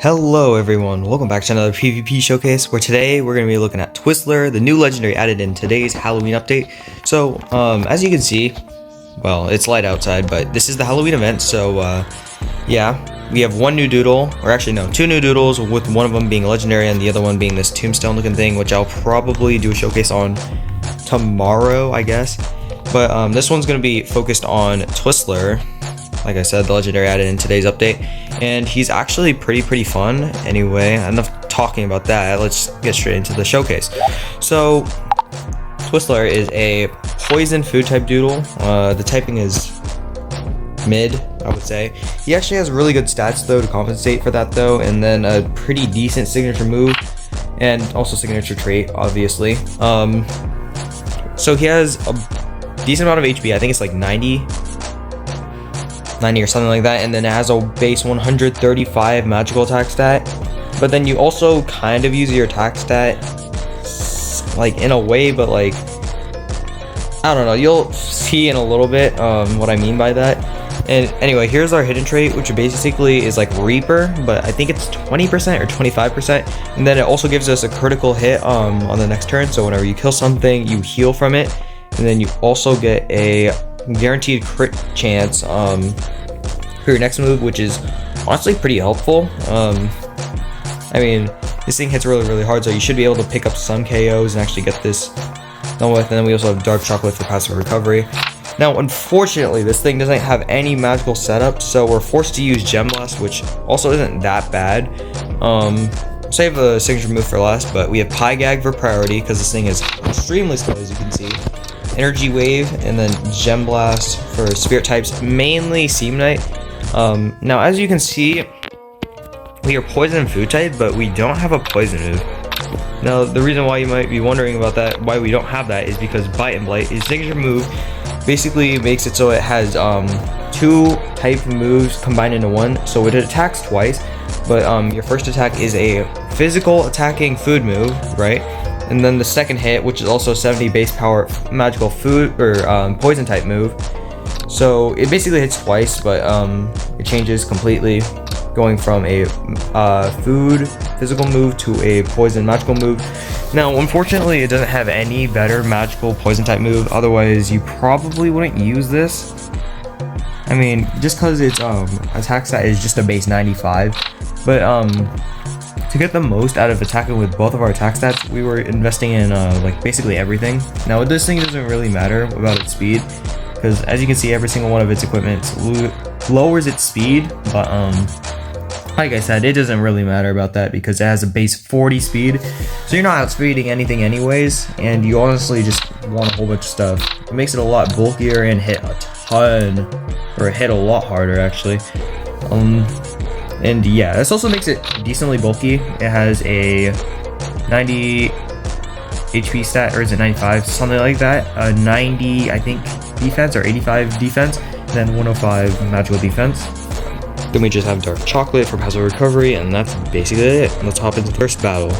Hello everyone, welcome back to another PvP showcase where today we're going to be looking at Twisstler, the new legendary added in today's Halloween update. So as you can see, well, it's light outside, but this is the Halloween event, so yeah, we have one new Doodle, or actually no, two new Doodles, with one of them being legendary and the other one being this tombstone looking thing, which I'll probably do a showcase on tomorrow, I guess. But this one's going to be focused on Twisstler. Like I said, the legendary added in today's update, and he's actually pretty fun. Anyway, enough talking about that, let's get straight into the showcase. So Twisstler is a poison food type Doodle. The typing is mid, I would say. He actually has really good stats though to compensate for that though, and then a pretty decent signature move and also signature trait, obviously. So he has a decent amount of HP. I think it's like 90 or something like that, and then it has a base 135 magical attack stat, but then you also kind of use your attack stat like in a way, but like I don't know, you'll see in a little bit what I mean by that. And anyway, here's our hidden trait, which basically is like Reaper, but I think it's 20% or 25%, and then it also gives us a critical hit on the next turn, so whenever you kill something you heal from it, and then you also get a guaranteed crit chance for your next move, which is honestly pretty helpful. I mean, this thing hits really hard, so you should be able to pick up some KOs and actually get this done with. And then we also have dark chocolate for passive recovery. Now unfortunately this thing doesn't have any magical setup, so we're forced to use Gem Blast, which also isn't that bad. Save the signature move for last, but we have Pie Gag for priority because this thing is extremely slow, as you can see. Energy Wave, and then Gem Blast for spirit types, mainly Seamnite. Now as you can see, we are poison food type, but we don't have a poison move. Now the reason why you might be wondering about that, why we don't have that, is because Bite and Blight, his signature move, basically makes it so it has two type moves combined into one, so it attacks twice, but your first attack is a physical attacking food move, right? And then the second hit, which is also 70 base power magical food or poison type move. So it basically hits twice, but it changes completely, going from a food physical move to a poison magical move. Now unfortunately it doesn't have any better magical poison type move, otherwise you probably wouldn't use this. I mean, just because its attack stat is just a base 95, but to get the most out of attacking with both of our attack stats, we were investing in like basically everything. Now this thing doesn't really matter about its speed, because as you can see, every single one of its equipment lowers its speed, but like I said, it doesn't really matter about that because it has a base 40 speed, so you're not outspeeding anything anyways, and you honestly just want a whole bunch of stuff. It makes it a lot bulkier and hit a ton, or hit a lot harder actually. And yeah, this also makes it decently bulky. It has a 90 HP stat, or is it 95? Something like that. 90, I think, defense, or 85 defense, and then 105 magical defense. Then we just have dark chocolate for passive recovery, and that's basically it. Let's hop into the first battle.